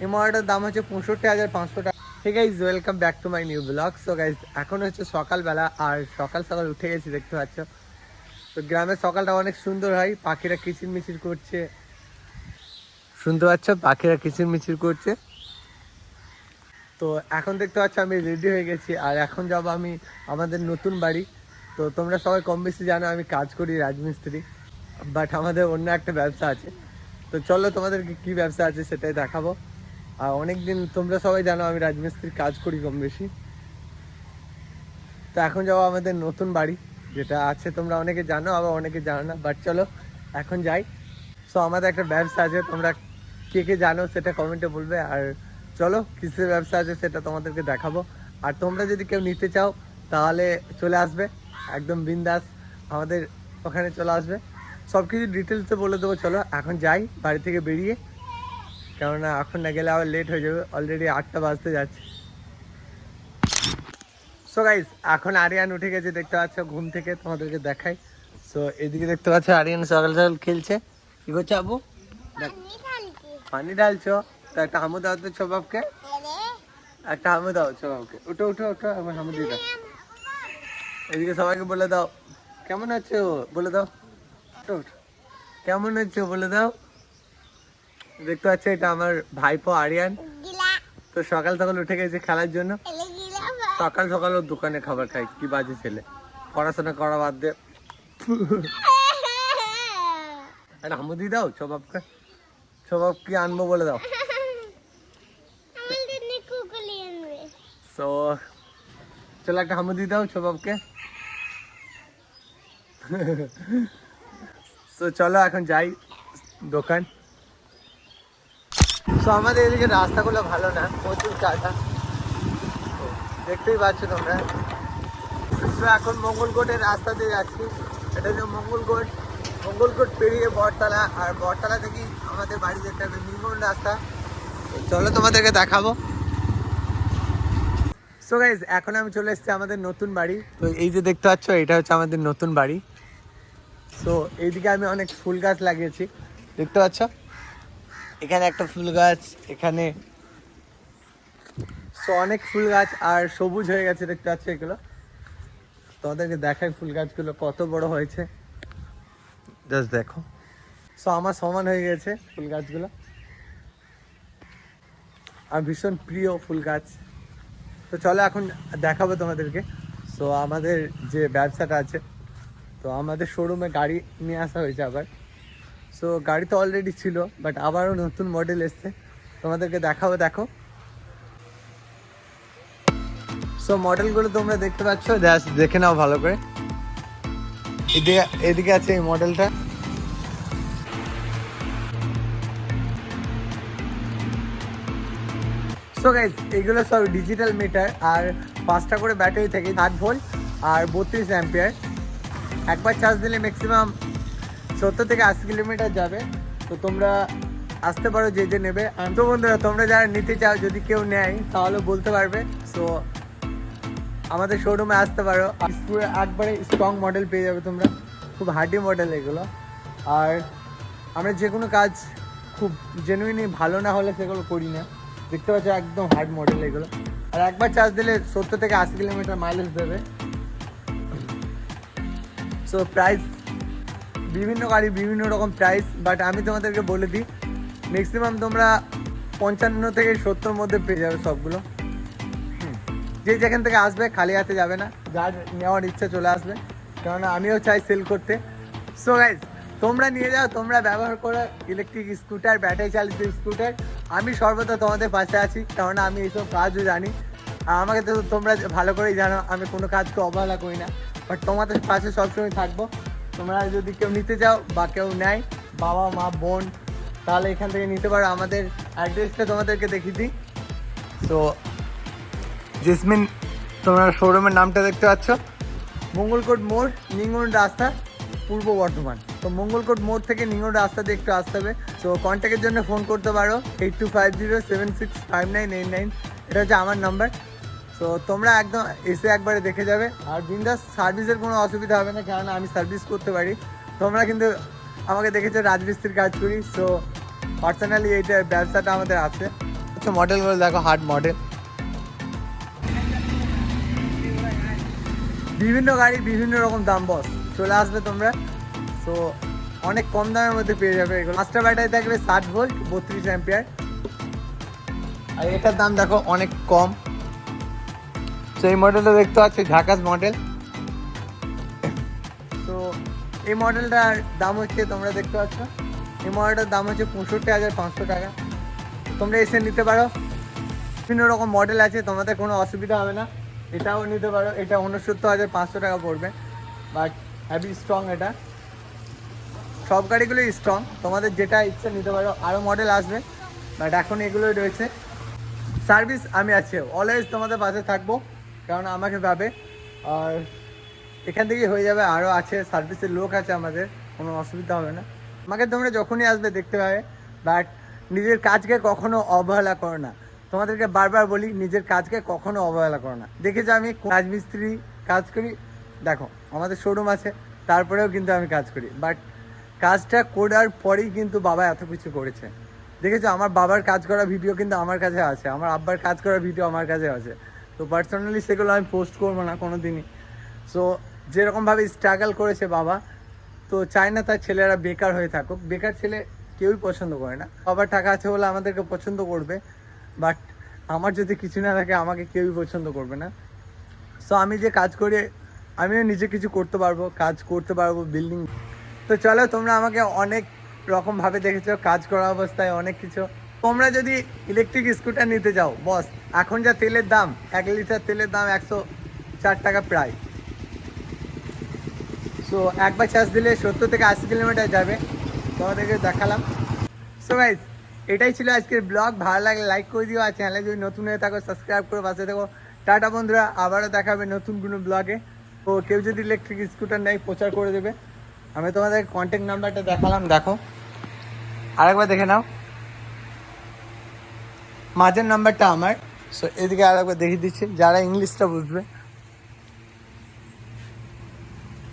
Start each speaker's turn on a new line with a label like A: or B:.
A: এই মডেলটার দাম হচ্ছে 65,500 টাকা। ঠিক আছে, welcome back to my new blog. So guys, এখন হচ্ছে সকালবেলা আর সকাল সকাল উঠে গেছি, দেখতে পাচ্ছ। তো গ্রামের সকালটা অনেক সুন্দর হয়, পাখিরা কিচিরমিচির করছে, শুনতে পাচ্ছ পাখিরা কিচিরমিচির করছে। তো এখন দেখতে পাচ্ছ আমি রেডি হয়ে গেছি, আর এখন যাব আমি আমাদের নতুন বাড়ি। তো তোমরা সবাই কম বেশি জানো আমি কাজ করি রাজমিস্ত্রি, বাট আমাদের অন্য একটা ব্যবসা আছে। তো চলো তোমাদেরকে কী ব্যবসা আছে সেটাই দেখাবো। আর অনেকদিন তোমরা সবাই জানো আমি রাজমিস্ত্রির কাজ করি কম বেশি। তো এখন যাবো আমাদের নতুন বাড়ি, যেটা আছে তোমরা অনেকে জানো আবার অনেকে জানো না, বাট চলো এখন যাই। সো আমাদের একটা ব্যবসা আছে, তোমরা কে কে জানো সেটা কমেন্টে বলবে। আর চলো কিসের ব্যবসা আছে সেটা তোমাদেরকে দেখাবো। আর তোমরা যদি কেউ নিতে চাও তাহলে চলে আসবে, একদম বিন্দাস আমাদের ওখানে চলে আসবে। সব কিছু ডিটেলসে বলে দেবো। চলো এখন যাই বাড়ি থেকে বেরিয়ে, কেননা এখন না গেলে আবার লেট হয়ে যাবে, অলরেডি 8টা বাজতে যাচ্ছে। সো গাইজ, এখন আরিয়ান উঠে গেছে, দেখতে পাচ্ছ ঘুম থেকে, তোমাদেরকে দেখাই। সো এদিকে দেখতে পাচ্ছ আরিয়ান সকাল সকাল খেলছে। কি করছে আবু? পানি ঢালছো? তো একটা হামু দাও তো ছোবাবকে, একটা হামু দাও ছোবাবকে। উঠো উঠো উঠো, আমার হামু দিয়ে দাও। এদিকে সবাইকে বলে দাও কেমন আছো, বলে দাও। উঠো উঠো, কেমন আছো বলে দাও। দেখতে পাচ্ছ এটা আমার ভাইপো আরিয়ান। তো সকাল সকাল উঠে গেছে খেলার জন্য। সকাল সকাল ওর দোকানে খাবার খাই, কি বাজে ছেলে, পড়াশোনা করা বাদ দে। একটা হামু দিয়ে দাও ছোবাবকে, ছোবাব কি আনবো বলে দাও। তো চলো একটা হামু দিয়ে দাও ছোবাবকে। তো চলো এখন যাই দোকান। তো আমাদের এদিকে রাস্তাগুলো ভালো না, প্রচুর কাটা, দেখতেই পাচ্ছ তোমরা। তো এখন মঙ্গলকোটের রাস্তা দিয়ে যাচ্ছি, এটা হচ্ছে মঙ্গলকোট। মঙ্গলকোট পেরিয়ে বটতলা, আর বটতলা থেকেই আমাদের বাড়ি যেতে হবে, নির্মল রাস্তা। চলো তোমাদেরকে দেখাবো। সো গাইজ, এখন আমি চলে এসেছি আমাদের নতুন বাড়ি। তো এই যে দেখতে পাচ্ছ এটা হচ্ছে আমাদের নতুন বাড়ি। সো এইদিকে আমি অনেক ফুল গাছ লাগিয়েছি, দেখতে পাচ্ছ। এখানে একটা ফুল গাছ, এখানে সো অনেক ফুল গাছ আর সবুজ হয়ে গেছে, দেখতে পাচ্ছ এগুলো। তোমাদেরকে দেখাই ফুল গাছগুলো কত বড় হয়েছে, জাস্ট দেখো। সো আমার সমান হয়ে গেছে ফুল গাছগুলো, আর ভীষণ প্রিয় ফুল গাছ। তো চলো এখন দেখাবো তোমাদেরকে। সো আমাদের যে ব্যবসাটা আছে, তো আমাদের শোরুমে গাড়ি নিয়ে আসা হয়েছে আবার। সো গাড়ি তো অলরেডি ছিল, বাট আবারও নতুন মডেল এসছে, তোমাদেরকে দেখাবো, দেখো। সো মডেলগুলো তোমরা দেখতে পাচ্ছ, দেখে নাও ভালো করে। এদিকে আছে এই মডেলটা। সো গাইজ, এগুলো সব ডিজিটাল মিটার, আর 5টা করে ব্যাটারি থাকে, 8 ভোল্ট আর 32 অ্যাম্পিয়ার। একবার চার্জ দিলে ম্যাক্সিমাম 70 থেকে 80 কিলোমিটার যাবে। তো তোমরা আসতে পারো যে যে নেবে। তো বন্ধুরা, তোমরা যারা নিতে চাও, যদি কেউ নেয় তাহলে বলতে পারবে। সো আমাদের শোরুমে আসতে পারো, একবারে স্ট্রং মডেল পেয়ে যাবে তোমরা, খুব হার্ডি মডেল এগুলো। আর আমরা যে কোনো কাজ খুব জেনুইনলি ভালো না হলে সেগুলো করি না, দেখতে পাচ্ছ একদম হার্ড মডেল এগুলো। আর একবার চার্জ দিলে 70 থেকে 80 কিলোমিটার মাইলেজ দেবে। সো প্রাইস, বিভিন্ন গাড়ি বিভিন্ন রকম প্রাইস, বাট আমি তোমাদেরকে বলে দিই ম্যাক্সিমাম তোমরা 55 থেকে 70 মধ্যে পেয়ে যাবে সবগুলো। যে যেখান থেকে আসবে খালি হাতে যাবে না, যার নেওয়ার ইচ্ছা চলে আসবে, কেননা আমিও চাই সেল করতে। সো গাইজ, তোমরা নিয়ে যাও, তোমরা ব্যবহার করো ইলেকট্রিক স্কুটার, ব্যাটারি চালিত স্কুটার। আমি সর্বদা তোমাদের পাশে আছি, কেননা আমি এইসব কাজও জানি। আর আমাকে তো তোমরা ভালো করেই জানো আমি কোনো কাজকে অবহেলা করি না, বাট তোমাদের পাশে সবসময় থাকবো। তোমরা যদি কেউ নিতে চাও বা কেউ নেয়, বাবা মা বোন, তাহলে এখান থেকে নিতে পারো। আমাদের অ্যাড্রেসটা তোমাদেরকে দেখিয়ে দিই। তো জেসমিন, তোমরা শোরুমের নামটা দেখতে পাচ্ছ, মঙ্গলকোট মোড়, নিঙ্গন রাস্তা, পূর্ব বর্ধমান। তো মঙ্গলকোট মোড় থেকে নিঙ্গন রাস্তা দিয়ে একটু আসতে হবে। তো কন্ট্যাক্টের জন্য ফোন করতে পারো 8250768989, এটা হচ্ছে আমার নাম্বার। তো তোমরা একদম এসে একবারে দেখে যাবে। আর বিন্দাস সার্ভিসের কোনো অসুবিধা হবে না, কেননা আমি সার্ভিস করতে পারি। তোমরা কিন্তু আমাকে দেখেছো রাজমিস্ত্রির কাজ করি, সো পার্সোনালি এইটা ব্যবসাটা আমাদের আছে। মডেলগুলো দেখো, হার্ড মডেল। বিভিন্ন গাড়ি বিভিন্ন রকম দাম বস, চলে আসবে তোমরা। সো অনেক কম দামের মধ্যে পেয়ে যাবে এগুলো। মাস্টার ব্যাটারি থাকবে 60 ভোল্ট 32 অ্যাম্পিয়ার। আর এটার দাম দেখো অনেক কম। তো এই মডেলটা দেখতে পাচ্ছি ঝাকাস মডেল। তো এই মডেলটার দাম হচ্ছে, তোমরা দেখতে পাচ্ছ, এই মডেলটার দাম হচ্ছে 65,500 টাকা। তোমরা এসে নিতে পারো। বিভিন্ন রকম মডেল আছে, তোমাদের কোনো অসুবিধা হবে না। এটাও নিতে পারো, এটা 69,500 টাকা পড়বে। বাট হ্যাভি স্ট্রং, এটা সব গাড়িগুলোই স্ট্রং। তোমাদের যেটা ইচ্ছা নিতে পারো, আরও মডেল আসবে, বাট এখন এগুলোই রয়েছে। সার্ভিস আমি আছি, অলওয়েজ তোমাদের পাশে থাকবো, কারণ আমাকে পাবে। আর এখান থেকেই হয়ে যাবে, আরও আছে সার্ভিসের লোক আছে আমাদের, কোনো অসুবিধা হবে না। আমাকে তোমরা যখনই আসবে দেখতে পাবে। বাট নিজের কাজকে কখনো অবহেলা করো না। তোমাদেরকে বারবার বলি, নিজের কাজকে কখনো অবহেলা করো না। দেখেছো আমি রাজমিস্ত্রি কাজ করি, দেখো আমাদের শোরুম আছে, তারপরেও কিন্তু আমি কাজ করি। বাট কাজটা করার পরেই কিন্তু বাবা এত কিছু করেছে। দেখেছো আমার বাবার কাজ করা ভিডিও কিন্তু আমার কাছে আছে, আমার আব্বার কাজ করার ভিডিও আমার কাছে আছে। তো পার্সোনালি সেগুলো আমি পোস্ট করবো না কোনো দিনই। সো যেরকমভাবে স্ট্রাগল করেছে বাবা, তো চায় না তার ছেলেরা বেকার হয়ে থাকুক। বেকার ছেলে কেউই পছন্দ করে না। বাবার টাকা আছে বলে আমাদেরকে পছন্দ করবে, বাট আমার যদি কিছু না থাকে আমাকে কেউই পছন্দ করবে না। সো আমি যে কাজ করে আমিও নিজে কিছু করতে পারবো, কাজ করতে পারবো, বিল্ডিং। তো চলো, তোমরা আমাকে অনেক রকমভাবে দেখেছো কাজ করা অবস্থায়, অনেক কিছু। তোমরা যদি ইলেকট্রিক স্কুটার নিতে যাও বস, এখন যা তেলের দাম, 1 লিটার তেলের দাম 104 টাকা প্রায়। সো একবার চার্জ দিলে 70 থেকে 80 কিলোমিটার যাবে। তোমাদেরকে দেখালাম। সো গাইস, এটাই ছিল আজকের ব্লগ। ভালো লাগলে লাইক করে দিও, আর চ্যানেলে যদি নতুন হয়ে থাকো সাবস্ক্রাইব করে পাশে থাকো। টাটা বন্ধুরা, আবারও দেখাবে নতুন কোনো ব্লগে। তো কেউ যদি ইলেকট্রিক স্কুটার নেয় প্রচার করে দেবে। আমি তোমাদের কন্ট্যাক্ট নাম্বারটা দেখালাম, দেখো আরেকবার দেখে নাও। মাঝের নাম্বারটা আমার। সো এদিকে আরেকবার দেখিয়ে দিচ্ছি, যারা ইংলিশটা বুঝবে।